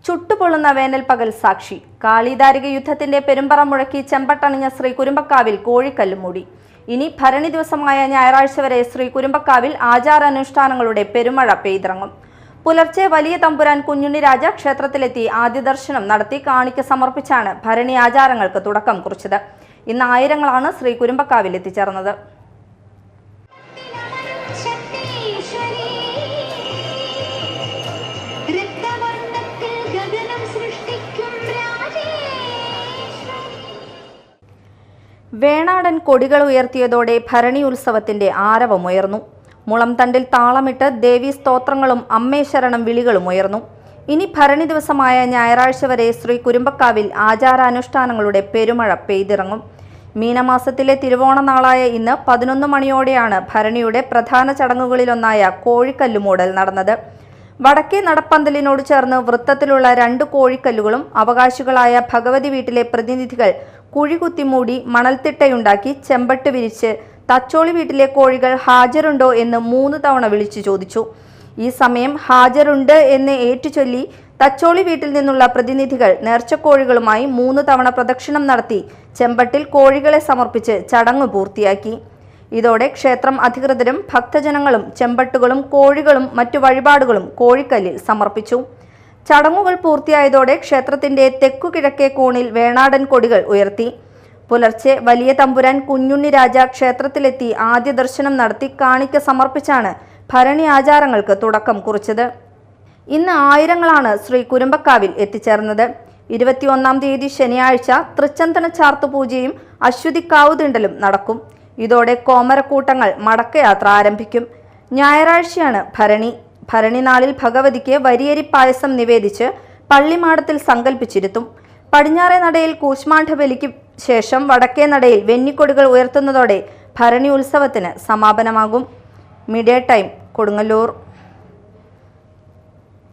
ചുട്ടുപൊള്ളുന്ന വേനൽ പകൽ സാക്ഷി. കാളിദാരിക യുദ്ധത്തിന്റെ പെരുമ്പറ മുഴക്കി ചെമ്പട്ടണിഞ്ഞ ശ്രീ കുരുമ്പക്കാവിൽ കോഴിക്കല്ല് മൂടി. ഇനി ഭരണി ദിവസമായ ഞായറാഴ്ച വരെ ശ്രീ കുരുമ്പക്കാവിൽ ആചാരാനുഷ്ഠാനങ്ങളുടെ പെരുമഴ പെയ്തിറങ്ങും. പുലർച്ചെ വലിയ തമ്പുരാൻ കുഞ്ഞുണ്ണി രാജ ക്ഷേത്രത്തിലെത്തി ആദ്യ ദർശനം നടത്തി കാണിക്ക സമർപ്പിച്ചാണ് ഭരണി ആചാരങ്ങൾക്ക് തുടക്കം കുറിച്ചത്. ഇന്ന് ആയിരങ്ങളാണ് ശ്രീ കുരുമ്പക്കാവിൽ എത്തിച്ചേർന്നത്. വേണാടൻ കൊടികൾ ഉയർത്തിയതോടെ ഭരണി ഉത്സവത്തിന്റെ ആരവമുയർന്നു. മുളംതണ്ടിൽ താളമിട്ട് ദേവീ സ്തോത്രങ്ങളും അമ്മേ ശരണം വിളികളും ഉയർന്നു. ഇനി ഭരണി ദിവസമായ ഞായറാഴ്ച വരെ ശ്രീ കുരുമ്പക്കാവിൽ ആചാരാനുഷ്ഠാനങ്ങളുടെ പെരുമഴ പെയ്തിറങ്ങും. മീനമാസത്തിലെ തിരുവോണ നാളായ ഇന്ന് 11 മണിയോടെയാണ് ഭരണിയുടെ പ്രധാന ചടങ്ങുകളിലൊന്നായ കോഴിക്കല്ലുമൂടൽ നടന്നത്. വടക്കേ നടപ്പന്തലിനോട് ചേർന്ന് വൃത്തത്തിലുള്ള 2 കോഴിക്കല്ലുകളും അവകാശികളായ ഭഗവതി വീട്ടിലെ പ്രതിനിധികൾ കുഴികുത്തിമൂടി മണൽത്തിട്ടയുണ്ടാക്കി ചെമ്പട്ട് വിരിച്ച് തച്ചോളി വീട്ടിലെ കോഴികൾ ഹാജരുണ്ടോ എന്ന് 3 തവണ വിളിച്ചു ചോദിച്ചു. ഈ സമയം ഹാജരുണ്ട് എന്ന് ഏറ്റുചൊല്ലി തച്ചോളി വീട്ടിൽ നിന്നുള്ള പ്രതിനിധികൾ നേർച്ചക്കോഴികളുമായി 3 തവണ പ്രദക്ഷിണം നടത്തി ചെമ്പട്ടിൽ കോഴികളെ സമർപ്പിച്ച് ചടങ്ങ് പൂർത്തിയാക്കി. ഇതോടെ ക്ഷേത്രം അധികൃതരും ഭക്തജനങ്ങളും ചെമ്പട്ടുകളും കോഴികളും മറ്റു വഴിപാടുകളും കോഴിക്കല്ലിൽ സമർപ്പിച്ചു. ചടങ്ങുകൾ പൂർത്തിയായതോടെ ക്ഷേത്രത്തിന്റെ തെക്കുകിഴക്കേ കോണിൽ വേണാടൻ കൊടികൾ ഉയർത്തി. പുലർച്ചെ വലിയ തമ്പുരാൻ കുഞ്ഞുണ്ണി രാജ ക്ഷേത്രത്തിലെത്തി ആദ്യ ദർശനം നടത്തി കാണിക്ക സമർപ്പിച്ചാണ് ഭരണി ആചാരങ്ങൾക്ക് തുടക്കം കുറിച്ചത്. ഇന്ന് ആയിരങ്ങളാണ് ശ്രീ കുരുമ്പക്കാവിൽ എത്തിച്ചേർന്നത്. 21-ാം തീയതി ശനിയാഴ്ച തൃച്ചന്തന ചാർത്തുപൂജയും അശ്വതിക്കാവുതിണ്ടലും നടക്കും. ഇതോടെ കോമരക്കൂട്ടങ്ങൾ മടക്കയാത്ര ആരംഭിക്കും. ഞായറാഴ്ചയാണ് ഭരണി. ഭരണി നാളിൽ ഭഗവതിക്ക് വരിയരി പായസം നിവേദിച്ച് പള്ളിമാടത്തിൽ സങ്കല്പിച്ചിരുത്തും. പടിഞ്ഞാറേ നടയിൽ കൂശ്മാണ്ഡ ബലിക്ക് ശേഷം വടക്കേ നടയിൽ വെന്നിക്കൊടികൾ ഉയർത്തുന്നതോടെ ഭരണി ഉത്സവത്തിന് സമാപനമാകും. Media time, Kodungallur.